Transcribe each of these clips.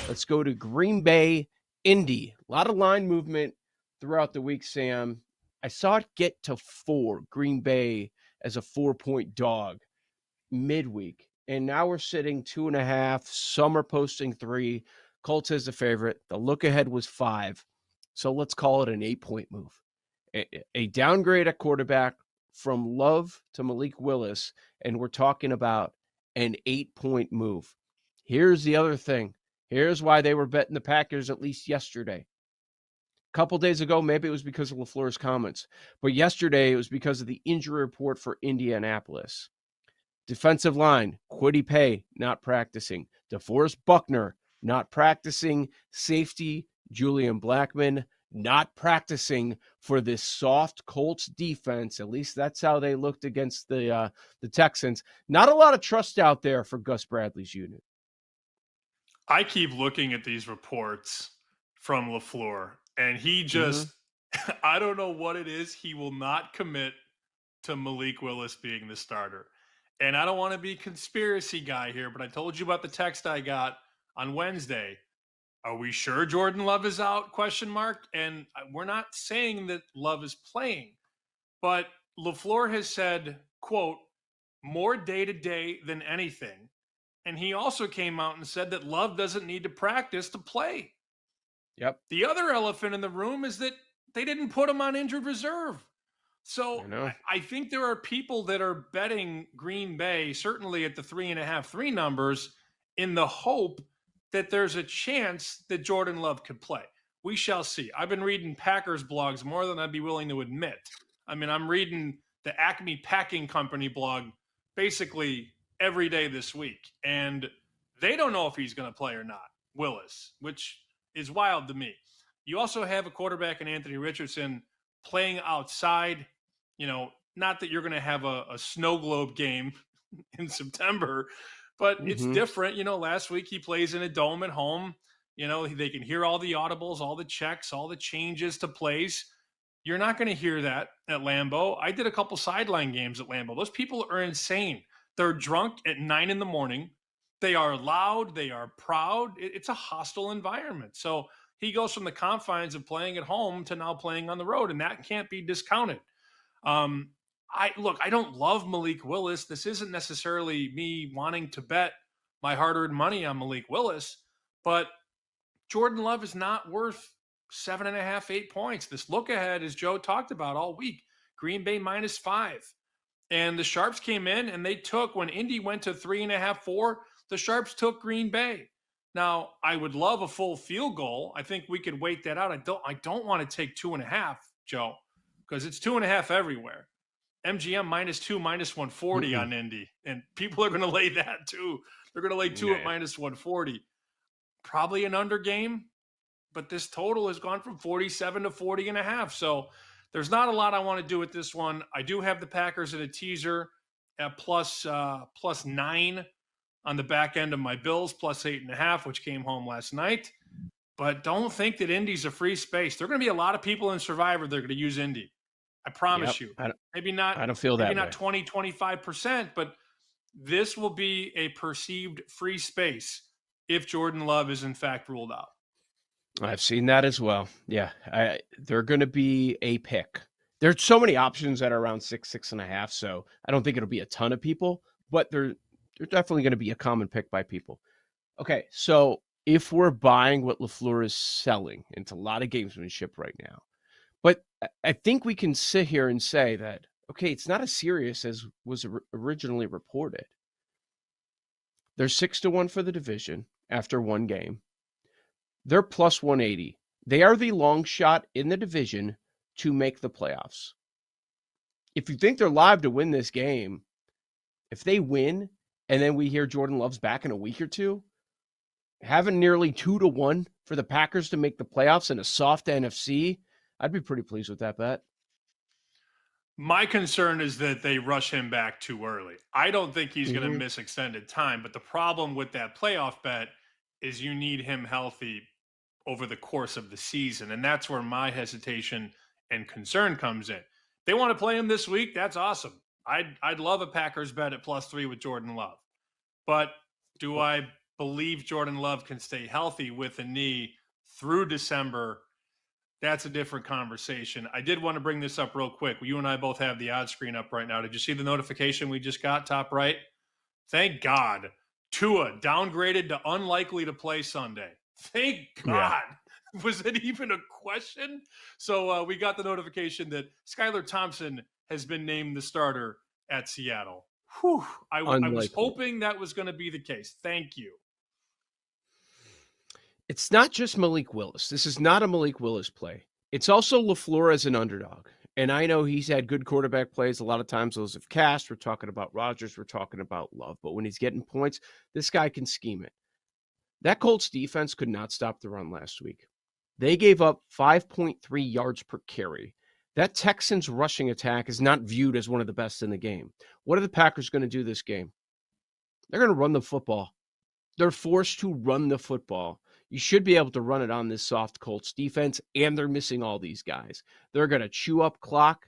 Let's go to Green Bay, Indy. A lot of line movement throughout the week, Sam. I saw it get to 4, Green Bay as a 4-point dog midweek. And now we're sitting 2.5. Some are posting 3. Colts as the favorite. The look ahead was 5. So let's call it an 8-point move. A downgrade at quarterback from Love to Malik Willis. And we're talking about an 8-point move. Here's the other thing. Here's why they were betting the Packers at least yesterday. A couple days ago, maybe it was because of LaFleur's comments. But yesterday, it was because of the injury report for Indianapolis. Defensive line, Kwity Paye, not practicing. DeForest Buckner, not practicing. Safety, Julian Blackmon, not practicing for this soft Colts defense. At least that's how they looked against the Texans. Not a lot of trust out there for Gus Bradley's unit. I keep looking at these reports from LaFleur, and he just, I don't know what it is. He will not commit to Malik Willis being the starter. And I don't want to be conspiracy guy here, but I told you about the text I got on Wednesday. Are we sure Jordan Love is out? Question mark. And we're not saying that Love is playing, but LaFleur has said, quote, more day to day than anything. And he also came out and said that Love doesn't need to practice to play. Yep. The other elephant in the room is that they didn't put him on injured reserve. I So know. I think there are people that are betting Green Bay, certainly at the 3.5, 3 numbers, in the hope that there's a chance that Jordan Love could play. We shall see. I've been reading Packers blogs more than I'd be willing to admit. I mean, I'm reading the Acme Packing Company blog basically every day this week, and they don't know if he's going to play or not, Willis, which is wild to me. You also have a quarterback in Anthony Richardson playing outside. You know, not that you're going to have a snow globe game in September, but it's different. You know, last week he plays in a dome at home. You know, they can hear all the audibles, all the checks, all the changes to plays. You're not going to hear that at Lambeau. I did a couple sideline games at Lambeau. Those people are insane. They're drunk at 9 in the morning. They are loud. They are proud. It's a hostile environment. So he goes from the confines of playing at home to now playing on the road, and that can't be discounted. I don't love Malik Willis. This isn't necessarily me wanting to bet my hard-earned money on Malik Willis, but Jordan Love is not worth 7.5, 8 points. This look ahead, as Joe talked about all week, Green Bay -5. And the Sharps came in and they took, when Indy went to 3.5, 4, the Sharps took Green Bay. Now, I would love a full field goal. I think we could wait that out. I don't want to take 2.5, Joe, because it's 2.5 everywhere. MGM -2, -140 on Indy. And people are going to lay that too. They're going to lay 2 at -140. Probably an under game, but this total has gone from 47 to 40.5. So there's not a lot I want to do with this one. I do have the Packers at a teaser at +9 on the back end of my Bills, +8.5, which came home last night. But don't think that Indy's a free space. There are going to be a lot of people in Survivor that are going to use Indy. I promise you. Maybe not. I don't feel that maybe not way. 20, 25%, but this will be a perceived free space if Jordan Love is in fact ruled out. I've seen that as well. Yeah, they're going to be a pick. There's so many options that are around 6, 6.5. So I don't think it'll be a ton of people, but they're definitely going to be a common pick by people. Okay, so if we're buying what LaFleur is selling, it's a lot of gamesmanship right now. But I think we can sit here and say that, okay, it's not as serious as was originally reported. They're 6-1 for the division after one game. They're +180. They are the long shot in the division to make the playoffs. If you think they're live to win this game, if they win and then we hear Jordan Love's back in a week or two, having nearly 2-1 for the Packers to make the playoffs in a soft NFC, I'd be pretty pleased with that bet. My concern is that they rush him back too early. I don't think he's going to miss extended time, but the problem with that playoff bet is you need him healthy over the course of the season, and that's where my hesitation and concern comes in. They want to play him this week. That's awesome. I'd love a Packers bet at +3 with Jordan Love, but do I believe Jordan Love can stay healthy with a knee through December, that's a different conversation. I did want to bring this up real quick. You and I both have the odds screen up right now. Did you see the notification we just got, top right? Thank God. Tua downgraded to unlikely to play Sunday. Thank Yeah. God. Was it even a question? So we got the notification that Skylar Thompson has been named the starter at Seattle. Whew. I was Unlikely. hoping that was going to be the case. Thank you. It's not just Malik Willis. This is not a Malik Willis play. It's also LaFleur as an underdog. And I know he's had good quarterback plays. A lot of times those have cashed. We're talking about Rodgers. We're talking about Love. But when he's getting points, this guy can scheme it. That Colts defense could not stop the run last week. They gave up 5.3 yards per carry. That Texans rushing attack is not viewed as one of the best in the game. What are the Packers going to do this game? They're going to run the football. They're forced to run the football. You should be able to run it on this soft Colts defense, and they're missing all these guys. They're going to chew up clock.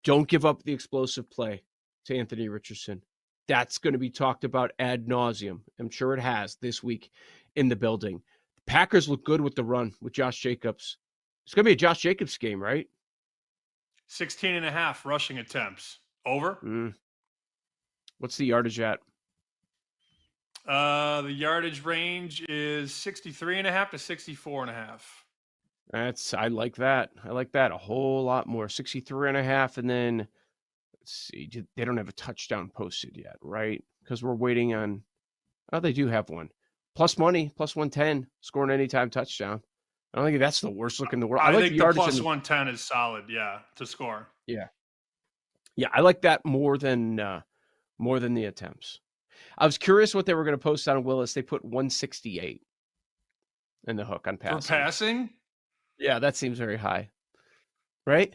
Don't give up the explosive play to Anthony Richardson. That's going to be talked about ad nauseum. I'm sure it has this week in the building. The Packers look good with the run with Josh Jacobs. It's going to be a Josh Jacobs game, right? 16 and a half rushing attempts. Over? What's the yardage at? The yardage range is 63 and a half to 64 and a half. I like that. I like that a whole lot more. 63 and a half, and then let's see. They don't have a touchdown posted yet, right? Because we're waiting on. Oh, they do have one. Plus money, plus 110, scoring anytime touchdown. I don't think that's the worst look in the world. I like think the the yardage plus 110 is solid, yeah, to score. Yeah. Yeah, I like that more than the attempts. I was curious what they were going to post on Willis. They put 168 in the hook on passing. For passing? Yeah, that seems very high. Right?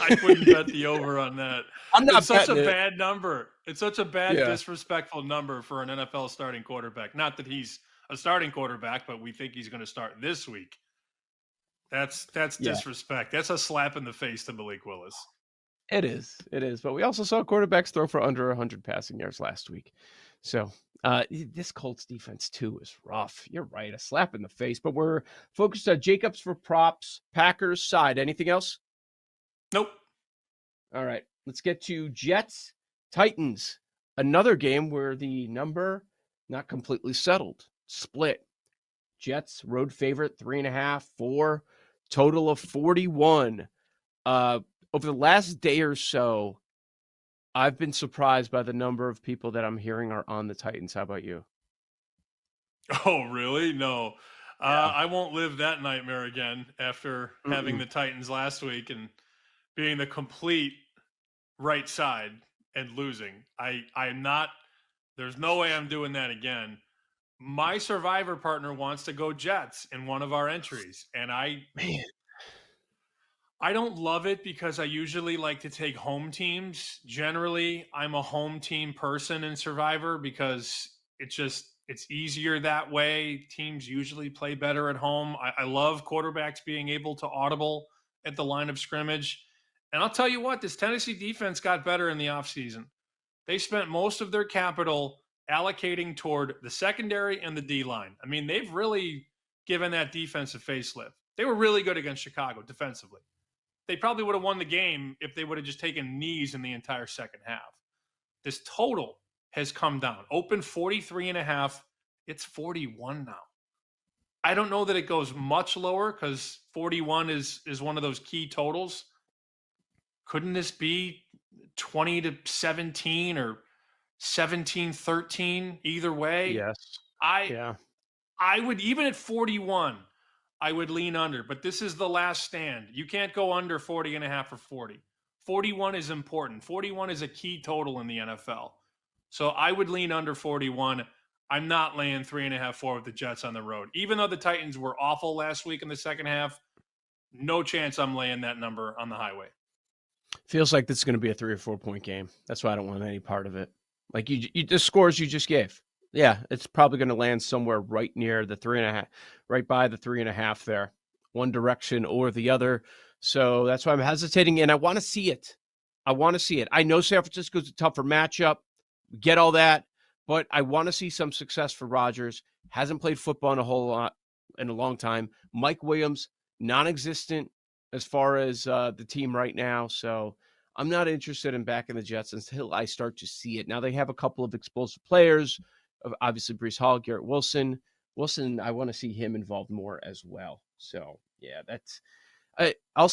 I wouldn't bet the over on that. It's such a bad number. It's such a bad, disrespectful number for an NFL starting quarterback. Not that he's a starting quarterback, but we think he's going to start this week. That's disrespect. That's a slap in the face to Malik Willis. It is. But we also saw quarterbacks throw for under 100 passing yards last week. So this Colts defense, too, is rough. You're right. A slap in the face. But we're focused on Jacobs for props, Packers side. Anything else? Nope. All right. Let's get to Jets, Titans. Another game where the number not completely settled. Split. Jets, road favorite, 3.5, 4. Total of 41. Over the last day or so, I've been surprised by the number of people that I'm hearing are on the Titans. How about you? Oh, really? No. Yeah. I won't live that nightmare again after having the Titans last week and being the complete right side and losing. I'm not, there's no way I'm doing that again. My survivor partner wants to go Jets in one of our entries. And I don't love it because I usually like to take home teams. Generally, I'm a home team person in Survivor because it's easier that way. Teams usually play better at home. I love quarterbacks being able to audible at the line of scrimmage. And I'll tell you what, this Tennessee defense got better in the offseason. They spent most of their capital allocating toward the secondary and the D-line. I mean, they've really given that defense a facelift. They were really good against Chicago defensively. They probably would have won the game if they would have just taken knees in the entire second half. This total has come down. Open 43 and a half. It's 41 now. I don't know that it goes much lower because 41 is one of those key totals. Couldn't this be 20 to 17 or 17-13 either way? Yes. I would, even at 41, I would lean under, but this is the last stand. You can't go under 40 and a half or 40. 41 is important. 41 is a key total in the NFL. So I would lean under 41. I'm not laying 3.5, 4 with the Jets on the road. Even though the Titans were awful last week in the second half, no chance I'm laying that number on the highway. Feels like this is going to be a 3 or 4 point game. That's why I don't want any part of it. Like the scores you just gave. Yeah, it's probably going to land somewhere right near the 3.5, right by the 3.5 there, one direction or the other. So that's why I'm hesitating, and I want to see it. I know San Francisco's a tougher matchup. Get all that, but I want to see some success for Rodgers. Hasn't played football in a whole lot in a long time. Mike Williams, non-existent as far as the team right now. So I'm not interested in backing the Jets until I start to see it. Now they have a couple of explosive players, obviously Brees Hall, Garrett Wilson. Wilson, I want to see him involved more as well. So yeah, that's I'll.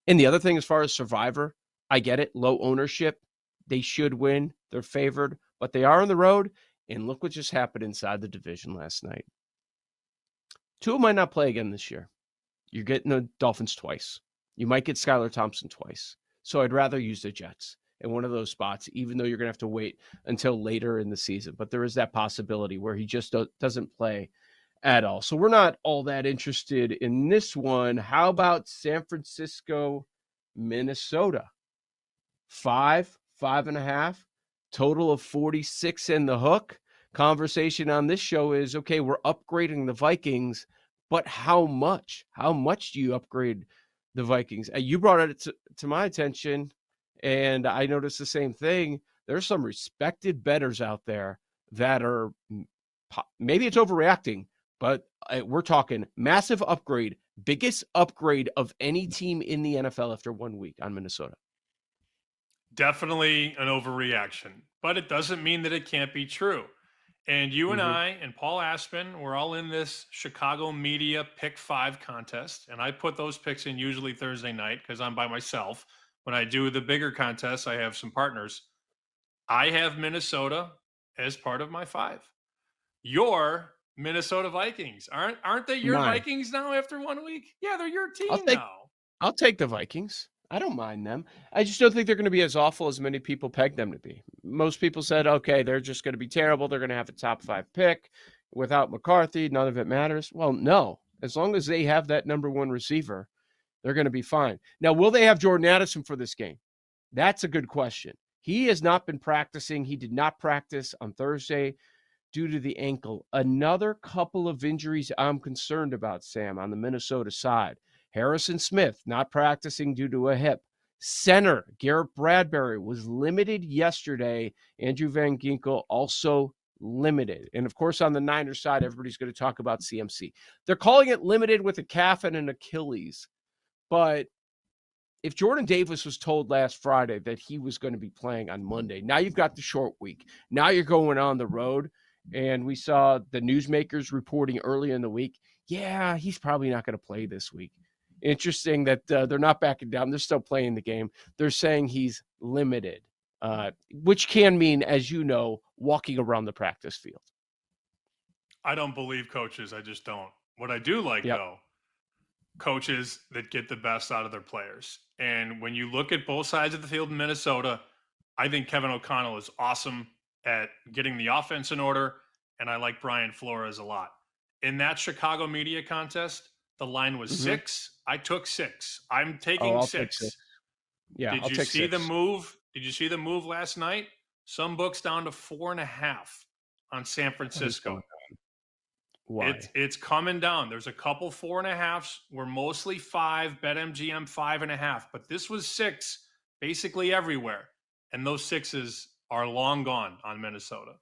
And the other thing, as far as Survivor, I get it. Low ownership, they should win. They're favored, but they are on the road. And look what just happened inside the division last night. Tua might not play again this year. You're getting the Dolphins twice. You might get Skylar Thompson twice. So I'd rather use the Jets in one of those spots, even though you're going to have to wait until later in the season. But there is that possibility where he just doesn't play at all. So we're not all that interested in this one. How about San Francisco, Minnesota? 5.5, total of 46 in the hook. Conversation on this show is, okay, we're upgrading the Vikings, but how much? How much do you upgrade the Vikings? You brought it to my attention, and I noticed the same thing. There's some respected bettors out there that are, maybe it's overreacting, but we're talking massive upgrade, biggest upgrade of any team in the NFL after 1 week on Minnesota. Definitely an overreaction, but it doesn't mean that it can't be true. And you and I and Paul Aspen, we're all in this Chicago media pick 5 contest. And I put those picks in usually Thursday night because I'm by myself. When I do the bigger contests, I have some partners. I have Minnesota as part of my 5. Your Minnesota Vikings. Aren't they your Mine. Vikings now after 1 week? Yeah, they're your I'll team take now. I'll take the Vikings. I don't mind them. I just don't think they're going to be as awful as many people peg them to be. Most people said, okay, they're just going to be terrible. They're going to have a top 5 pick without McCarthy. None of it matters. Well, no. As long as they have that number 1 receiver, they're going to be fine. Now, will they have Jordan Addison for this game? That's a good question. He has not been practicing. He did not practice on Thursday due to the ankle. Another couple of injuries I'm concerned about, Sam, on the Minnesota side. Harrison Smith not practicing due to a hip. Center Garrett Bradbury was limited yesterday. Andrew Van Ginkel also limited. And of course, on the Niners side, everybody's going to talk about CMC. They're calling it limited with a calf and an Achilles. But if Jordan Davis was told last Friday that he was going to be playing on Monday, now you've got the short week. Now you're going on the road. And we saw the newsmakers reporting early in the week, yeah, he's probably not going to play this week. Interesting that they're not backing down. They're still playing the game. They're saying he's limited, which can mean, as you know, walking around the practice field. I don't believe coaches. I just don't. What I do like, Yep. though, coaches that get the best out of their players. And when you look at both sides of the field in Minnesota, I think Kevin O'Connell is awesome at getting the offense in order. And I like Brian Flores a lot. In that Chicago media contest, the line was 6. I took 6. I'm Oh, taking I'll take 6. 6. Yeah, Did I'll you take see the 6. move? Did you see the move last night? Some books down to 4.5 on San What is Francisco. going on? Why? It's coming down. There's a couple 4.5s. We're mostly 5. BetMGM 5.5, but this was 6 basically everywhere, and those 6s are long gone on Minnesota.